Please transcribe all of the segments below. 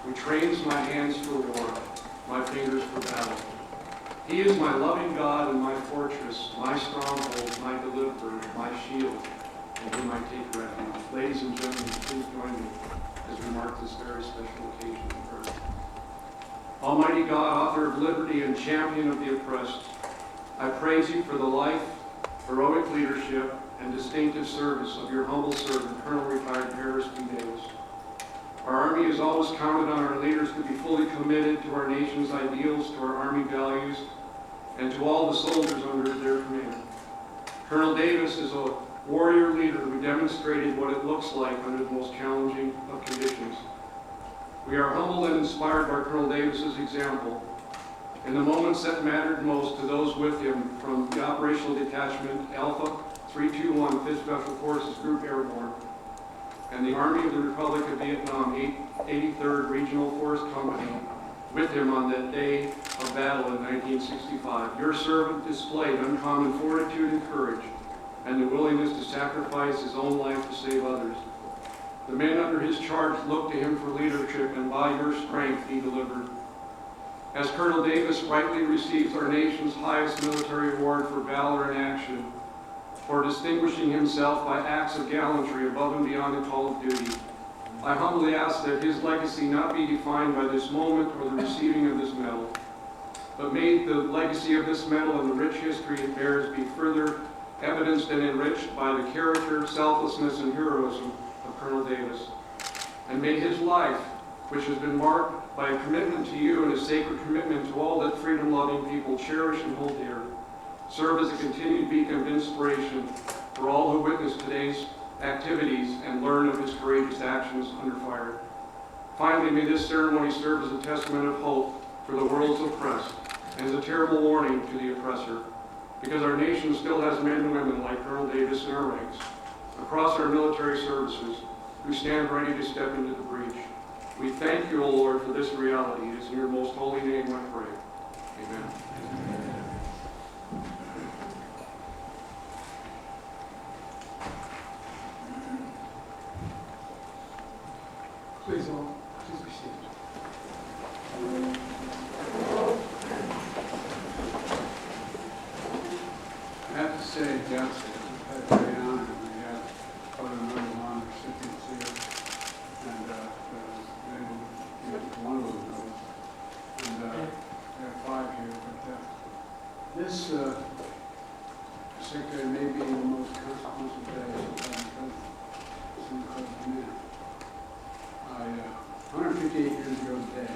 who trains my hands for war, my fingers for battle. He is my loving God and my fortress, my stronghold, my deliverer, my shield, in whom I take refuge. Ladies and gentlemen, please join me as we mark this very special occasion of earth. Almighty God, author of liberty and champion of the oppressed, I praise you for the life, heroic leadership, and distinctive service of your humble servant, Colonel Retired Paris B. Davis. Our Army has always counted on our leaders to be fully committed to our nation's ideals, to our Army values, and to all the soldiers under their command. Colonel Davis is a warrior leader who demonstrated what it looks like under the most challenging of conditions. We are humbled and inspired by Colonel Davis's example. In the moments that mattered most to those with him, from the Operational Detachment Alpha 321 5th Special Forces Group Airborne, and the Army of the Republic of Vietnam 83rd Regional Force Company with him on that day of battle in 1965. Your servant displayed uncommon fortitude and courage and the willingness to sacrifice his own life to save others. The men under his charge looked to him for leadership, and by your strength he delivered. As Colonel Davis rightly receives our nation's highest military award for valor in action, for distinguishing himself by acts of gallantry above and beyond the call of duty, I humbly ask that his legacy not be defined by this moment or the receiving of this medal, but may the legacy of this medal and the rich history it bears be further evidenced and enriched by the character, selflessness, and heroism of Colonel Davis. And may his life, which has been marked by a commitment to you and a sacred commitment to all that freedom-loving people cherish and hold dear, serve as a continued beacon of inspiration for all who witness today's activities and learn of his courageous actions under fire. Finally, may this ceremony serve as a testament of hope for the world's oppressed and as a terrible warning to the oppressor, because our nation still has men and women like Colonel Davis in our ranks, across our military services, who stand ready to step into the breach. We thank you, O Lord, for this reality. It is in your most holy name I pray. Amen. Please be seated. I have to say, Jeff, I've had a great honor. We have other members of honor recipients here, and one of them knows. And we have 5 here, but this secretary may be the most consequential day because of man. 158 years ago today,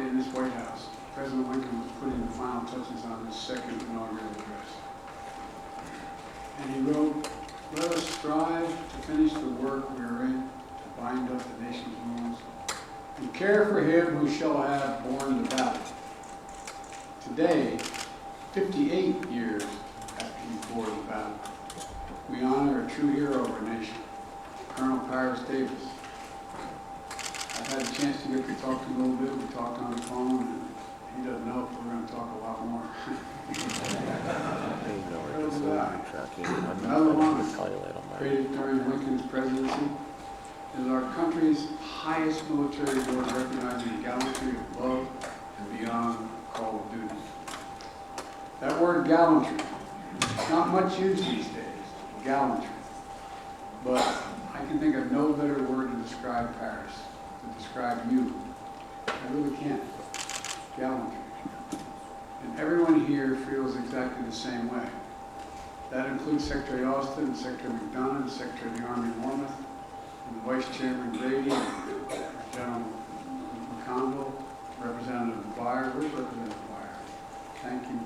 in this White House, President Lincoln was putting the final touches on his second inaugural address. And he wrote, "Let us strive to finish the work we are in, to bind up the nation's wounds, and care for him who shall have borne the battle." Today, 58 years after he bore the battle, we honor a true hero of our nation, Colonel Paris Davis. I've had a chance to get to talk to him a little bit. We talked on the phone, and he doesn't know if we're going to talk a lot more. Another one, created during Lincoln's presidency, is our country's highest military award recognizing the gallantry of love and beyond call of duty. That word gallantry, not much used these days, gallantry. But I can think of no better word to describe Paris, to describe you. I really can't. Gallantry. And everyone here feels exactly the same way. That includes Secretary Austin, Secretary McDonough, Secretary of the Army Warmoth, and the Vice Chairman Grady, and General McConville, Representative Byer. Where's Representative Byer? Thank you.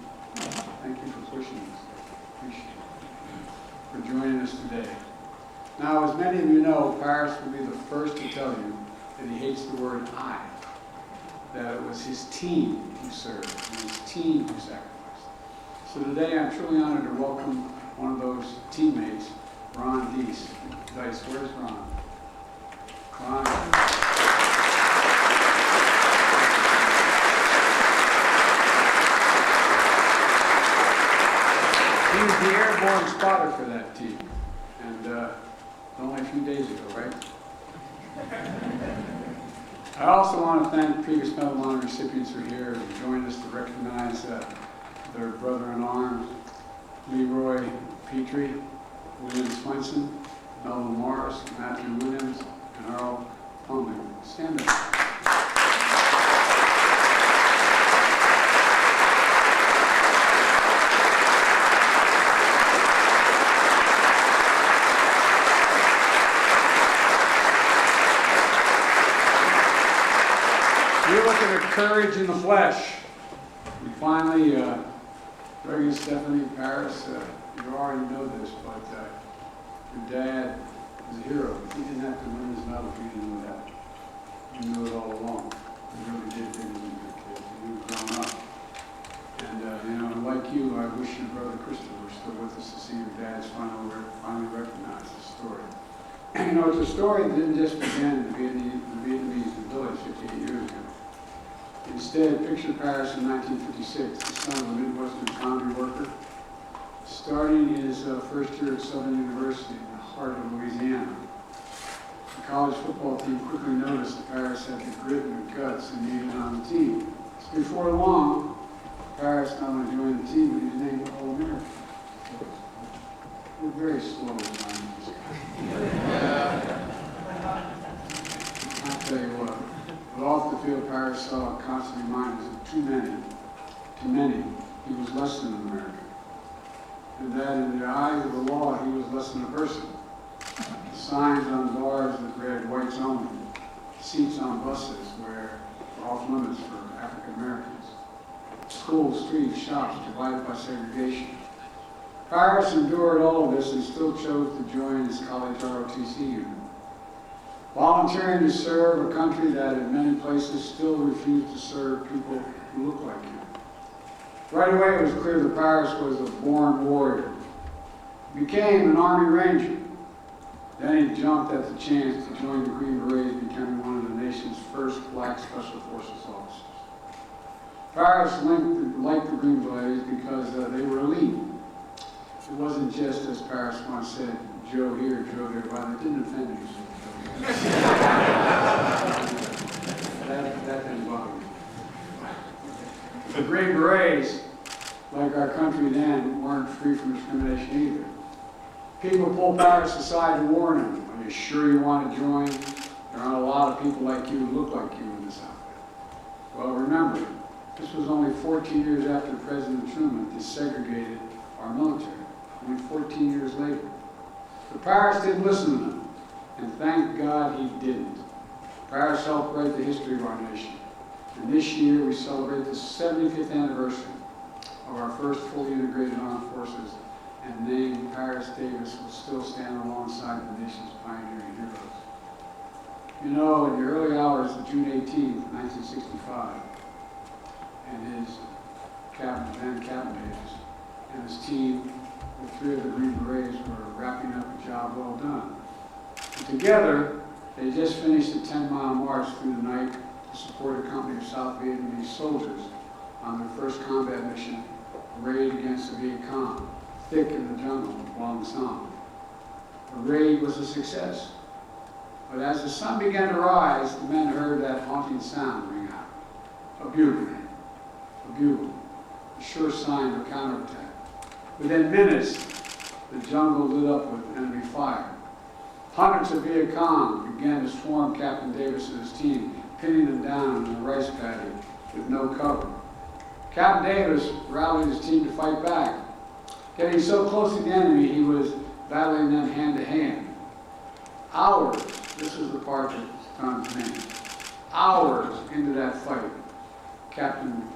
Thank you for pushing this. Appreciate it. For joining us today. Now, as many of you know, Paris will be the first to tell you that he hates the word "I," that it was his team who served, and his team who sacrificed. So today, I'm truly honored to welcome one of those teammates, Ron Deese. Dice, where's Ron? Ron. He was the airborne spotter for that team, and only a few days ago, right? I also want to thank previous Medal of Honor recipients who are here and joined us to recognize their brother in arms, Leroy Petrie, William Swenson, Melvin Morris, Matthew Williams, and Earl Plumley. Stand up. You're looking at courage in the flesh. We finally, Greg and Stephanie Paris, you already know this, but your dad is a hero. He didn't have to win his medal if you didn't know that. You knew it all along. You really did things when you were kids. You were growing up. And, like you, I wish your brother Christopher was still with us to see your dad's finally recognize the story. And, it's a story that didn't just begin in the Vietnamese village 58 years ago. Instead, picture Paris in 1956, the son of a Midwestern foundry worker, starting his first year at Southern University in the heart of Louisiana. The college football team quickly noticed that Paris had the grit and the guts and needed on the team. So before long, Paris not only joined the team, but he was named All-American. We're very slow around this guy. I'll tell you what. But off the field, Paris saw a constant reminders of too many, he was less than an American. And that in the eyes of the law, he was less than a person. Signs on bars that read whites only, seats on buses were off limits for African Americans, schools, streets, shops divided by segregation. Paris endured all of this and still chose to join his college ROTC unit, volunteering to serve a country that in many places still refused to serve people who look like him. Right away, it was clear that Paris was a born warrior. He became an Army Ranger. Then he jumped at the chance to join the Green Berets, becoming one of the nation's first black Special Forces officers. Paris liked the Green Berets because they were elite. It wasn't just, as Paris once said, Joe here, Joe there, but it didn't offend you. that didn't bother me. The Green Berets, like our country then, weren't free from discrimination either. People pulled Paris aside to warn him, are you sure you want to join? There aren't a lot of people like you who look like you in this outfit. Well, remember, this was only 14 years after President Truman desegregated our military, only 14 years later. But Paris didn't listen to them. And thank God he didn't. Paris helped write the history of our nation. And this year we celebrate the 75th anniversary of our first fully integrated armed forces, and name Paris Davis will still stand alongside the nation's pioneering heroes. In the early hours of June 18, 1965, and his then Captain Davis, and his team, the three of the Green Berets, were wrapping up a job well done. Together, they just finished a 10-mile march through the night to support a company of South Vietnamese soldiers on their first combat mission, a raid against the Viet Cong, thick in the jungle of Quang Sam. The raid was a success. But as the sun began to rise, the men heard that haunting sound ring out. A bugle. A sure sign of a counterattack. Within minutes, the jungle lit up with enemy fire. Hundreds of Viet Cong began to swarm Captain Davis and his team, pinning them down in a rice paddy with no cover. Captain Davis rallied his team to fight back. Getting so close to the enemy, he was battling them hand to hand. Hours, this is the part that stuns me, hours into that fight, Captain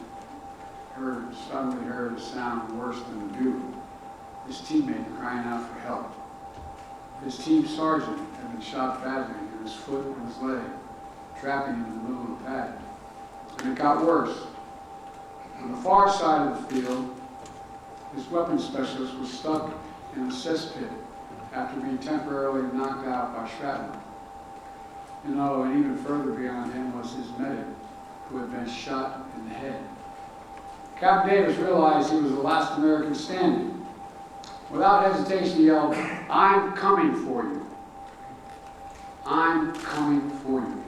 suddenly heard a sound worse than a bugle. His teammate crying out for help. His team sergeant had been shot badly in his foot and his leg, trapping him in the middle of the pad. And it got worse. On the far side of the field, his weapons specialist was stuck in a cesspit after being temporarily knocked out by shrapnel. And even further beyond him was his medic, who had been shot in the head. Captain Davis realized he was the last American standing. Without hesitation, he yelled, "I'm coming for you. I'm coming for you."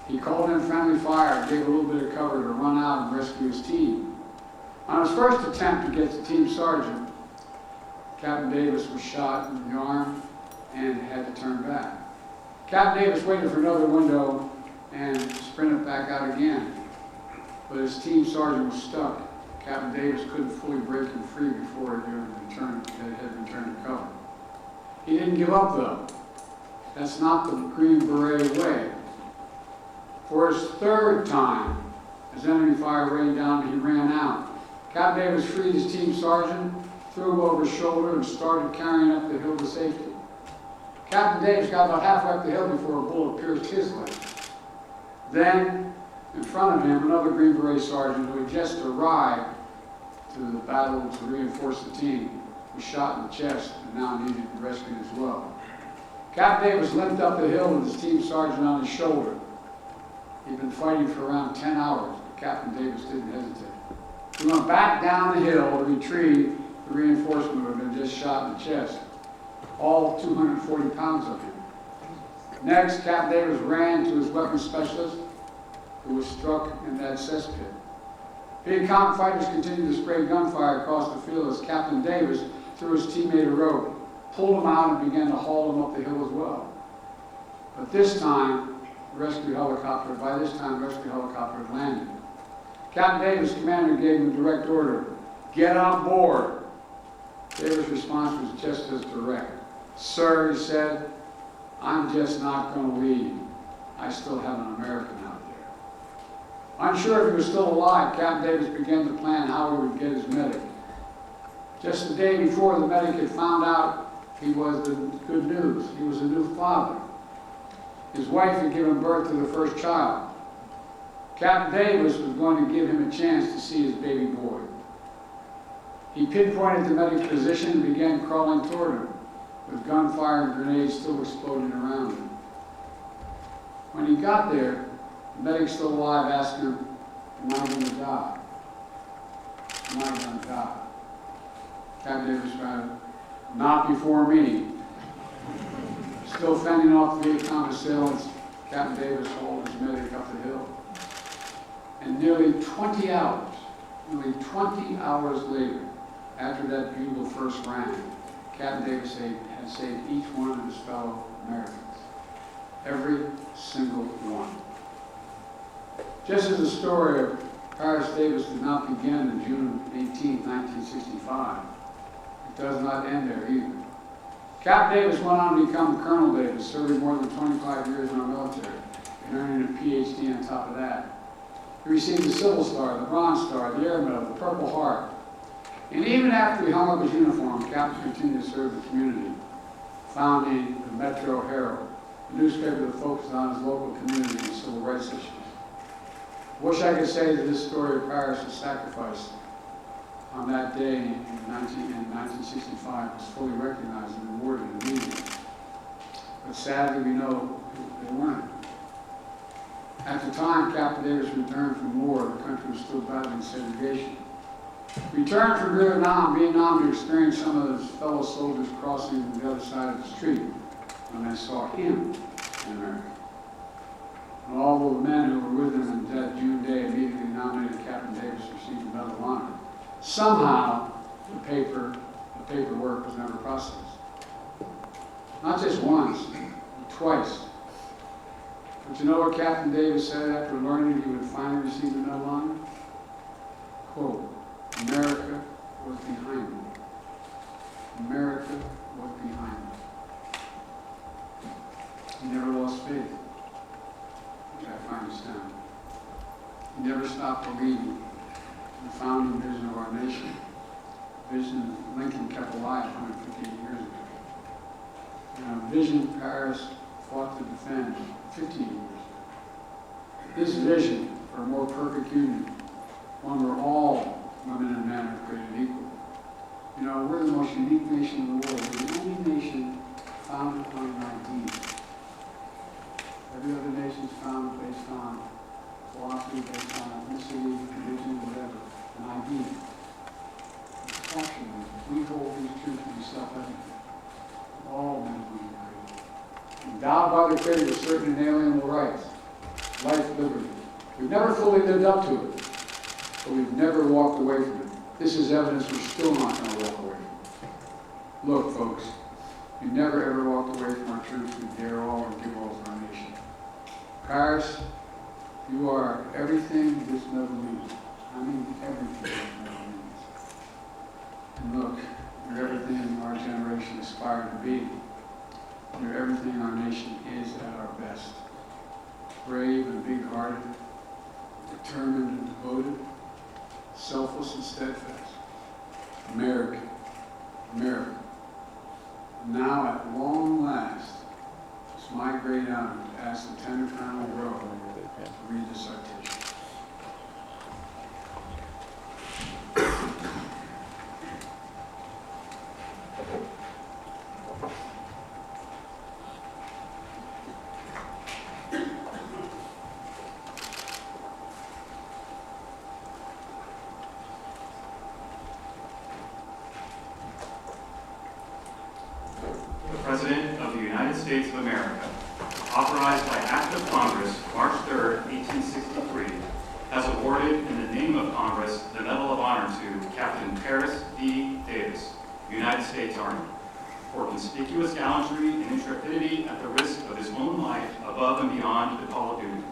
He called in friendly fire, gave a little bit of cover to run out and rescue his team. On his first attempt to get the team sergeant, Captain Davis was shot in the arm and had to turn back. Captain Davis waited for another window and sprinted back out again, but his team sergeant was stuck. Captain Davis couldn't fully break him free before he had returned to cover. He didn't give up, though. That's not the Green Beret way. For his third time, as enemy fire rained down, he ran out. Captain Davis freed his team sergeant, threw him over his shoulder, and started carrying up the hill to safety. Captain Davis got about halfway up the hill before a bullet pierced his leg. Then, in front of him, another Green Beret sergeant who had just arrived to the battle to reinforce the team was shot in the chest and now needed rescued as well. Captain Davis limped up the hill with his team sergeant on his shoulder. He'd been fighting for around 10 hours, but Captain Davis didn't hesitate. He went back down the hill to retrieve the reinforcement who had been just shot in the chest, all 240 pounds of him. Next, Captain Davis ran to his weapons specialist, who was struck in that cesspit. Vietcong fighters continued to spray gunfire across the field as Captain Davis threw his teammate a rope, pulled him out, and began to haul him up the hill as well. But this time, the rescue helicopter had landed. Captain Davis' commander gave him a direct order: get on board. Davis' response was just as direct. Sir, he said, I'm just not going to leave. I still have an American out there. Unsure if he was still alive, Captain Davis began to plan how he would get his medic. Just the day before, the medic had found out he was the good news. He was a new father. His wife had given birth to the first child. Captain Davis was going to give him a chance to see his baby boy. He pinpointed the medic's position and began crawling toward him, with gunfire and grenades still exploding around him. When he got there, the medic, still alive, asked him, am I going to die? Am I going to die? Captain Davis replied, not before me. Still fending off the Vietcong assailants, Captain Davis hauled his medic up the hill. And nearly 20 hours later, after that bugle first rang, Captain Davis had saved each one of his fellow Americans. Every single one. Just as the story of Paris Davis did not begin on June 18, 1965, it does not end there either. Captain Davis went on to become Colonel Davis, serving more than 25 years in our military, and earning a PhD on top of that. He received the Silver Star, the Bronze Star, the Air Medal, the Purple Heart. And even after he hung up his uniform, Captain continued to serve the community, founding the Metro Herald, a newspaper that focused on his local community and civil rights issues. I wish I could say that this story of Paris' sacrifice on that day in 1965 was fully recognized and rewarded in the media. But sadly, we know they weren't. At the time Captain Davis returned from war, the country was still battling segregation. He returned from Vietnam to experience some of his fellow soldiers crossing to the other side of the street when they saw him in America. And all the men who were with him on that June day immediately nominated Captain Davis to receive the Medal of Honor. Somehow, the paperwork was never processed. Not just once, but twice. But you know what Captain Davis said after learning he would finally receive the Medal of Honor? Quote, America was behind me. America was behind me. He never lost faith, which I find astounding. He never stopped believing in the founding vision of our nation, a vision Lincoln kept alive 158 years ago. And a vision Paris fought to defend 15 years ago. This vision for a more perfect union, one where all women and men are created equal. You know, we're the most unique nation in the world. We're the only nation founded on an ID. Every other nation is founded based on philosophy, based on ethnicity, religion, whatever, an ID. Exceptionally, we hold these truths to be self-evident. All men are created, endowed by the Creator with certain inalienable rights. life, liberty. We've never fully lived up to it, but we've never walked away from it. This is evidence we're still not going to walk away from it. Look, folks, we never ever walked away from our truth. We dare all and give all for our nation. Paris, you are everything this medal means. I mean everything this medal means. And look, you're everything our generation aspired to be. You're everything our nation is at our best. Brave and big-hearted, determined and devoted, selfless and steadfast. American, American. Now, at long last, it's my great honor to ask Lieutenant Colonel Rowe to read the citation. President of the United States of America, authorized by Act of Congress, March 3, 1863, has awarded in the name of Congress the Medal of Honor to Captain Paris D. Davis, United States Army, for conspicuous gallantry and intrepidity at the risk of his own life above and beyond the call of duty.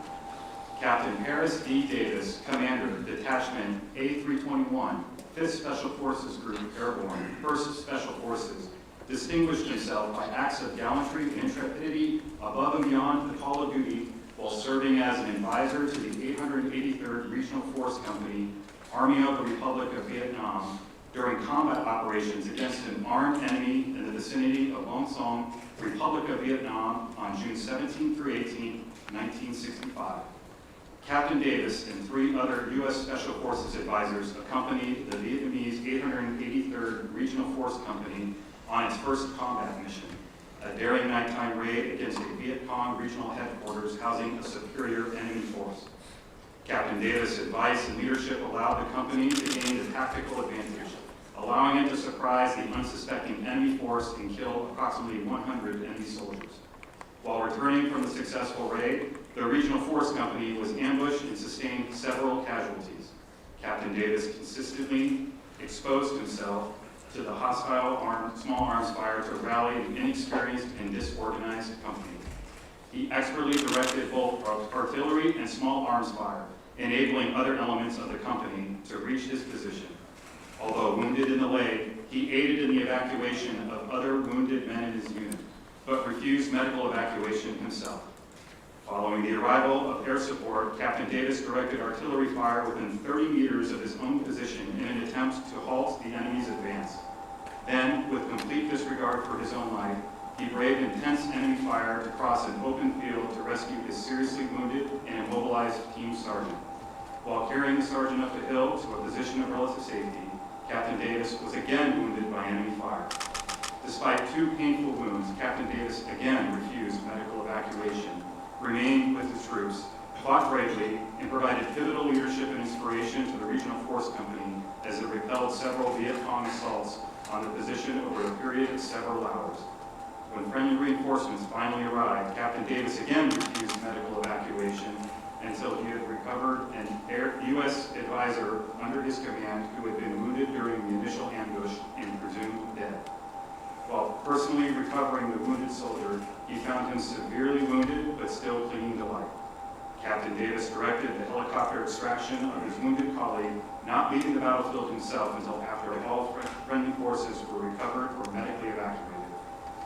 Captain Paris D. Davis, Commander, Detachment A321, 5th Special Forces Group Airborne, 1st Special Forces, distinguished himself by acts of gallantry and intrepidity above and beyond the call of duty while serving as an advisor to the 883rd Regional Force Company, Army of the Republic of Vietnam, during combat operations against an armed enemy in the vicinity of Long Son, Republic of Vietnam, on June 17 through 18, 1965. Captain Davis and 3 other U.S. Special Forces advisors accompanied the Vietnamese 883rd Regional Force Company on its first combat mission, a daring nighttime raid against a Viet Cong regional headquarters housing a superior enemy force. Captain Davis' advice and leadership allowed the company to gain the tactical advantage, allowing it to surprise the unsuspecting enemy force and kill approximately 100 enemy soldiers. While returning from the successful raid, the Regional Force Company was ambushed and sustained several casualties. Captain Davis consistently exposed himself to the hostile small arms fire to rally the inexperienced and disorganized company. He expertly directed both artillery and small arms fire, enabling other elements of the company to reach his position. Although wounded in the leg, he aided in the evacuation of other wounded men in his unit, but refused medical evacuation himself. Following the arrival of air support, Captain Davis directed artillery fire within 30 meters of his own position in an attempt to halt the enemy's advance. Then, with complete disregard for his own life, he braved intense enemy fire to cross an open field to rescue his seriously wounded and immobilized team sergeant. While carrying the sergeant up the hill to a position of relative safety, Captain Davis was again wounded by enemy fire. Despite 2 painful wounds, Captain Davis again refused medical evacuation, remained with the troops, fought bravely, and provided pivotal leadership and inspiration to the Regional Force Company as it repelled several Viet Cong assaults on the position over a period of several hours. When friendly reinforcements finally arrived, Captain Davis again refused medical evacuation until he had recovered an U.S. advisor under his command who had been wounded during the initial ambush and presumed dead. While personally recovering the wounded soldier, he found him severely wounded but still clinging to life. Captain Davis directed the helicopter extraction of his wounded colleague, not leaving the battlefield himself until after all friendly forces were recovered or medically evacuated.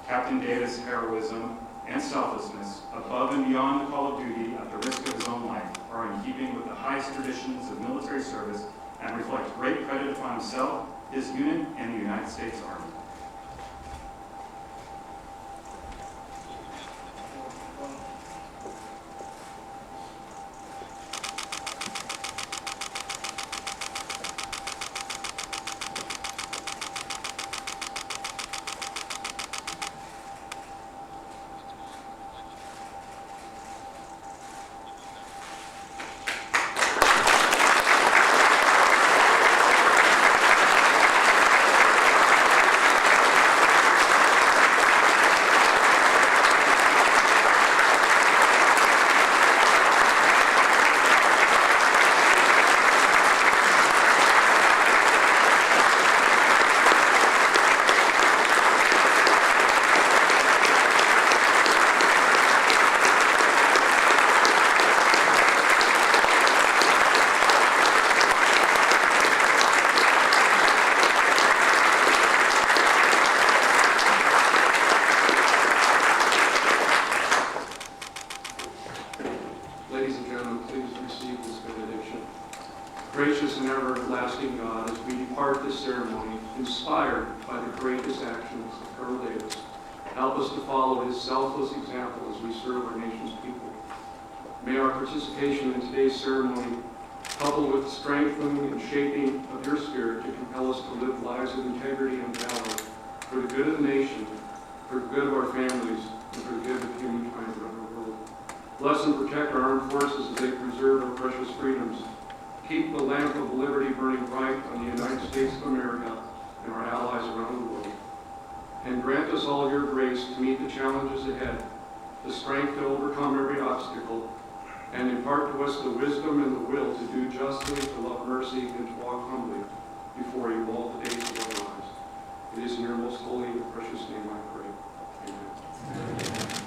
Captain Davis' heroism and selflessness, above and beyond the call of duty at the risk of his own life, are in keeping with the highest traditions of military service and reflect great credit upon himself, his unit, and the United States Army. ladies and gentlemen, please receive this benediction. Gracious and everlasting God, as we depart this ceremony, inspired by the greatest actions of Colonel Davis, help us to follow his selfless example as we serve our nation's people. May our participation in today's ceremony, coupled with the strengthening and shaping of your spirit, to compel us to live lives of integrity and valor for the good of the nation, for the good of our families, and for the good of humankind around the world. Bless and protect our armed forces as they preserve our precious freedoms. Keep the lamp of liberty burning bright on the United States of America and our allies around the world. And grant us all your grace to meet the challenges ahead, the strength to overcome every obstacle, and impart to us the wisdom and the will to do justly, to love mercy, and to walk humbly before you all the days of our lives. It is in your most holy and precious name I pray. Amen.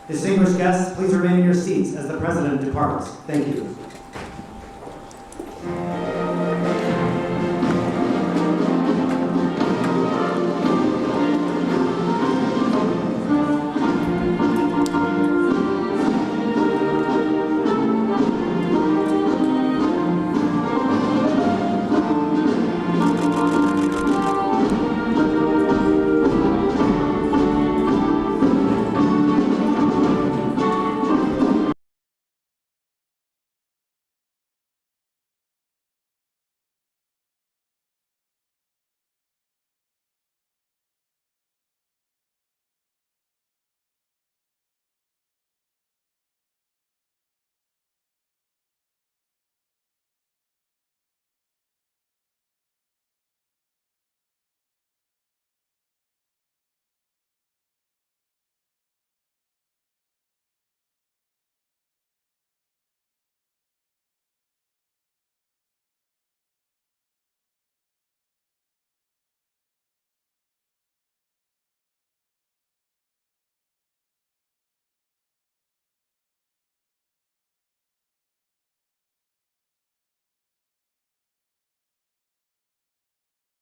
Distinguished guests, please remain in your seats as the President departs. Thank you.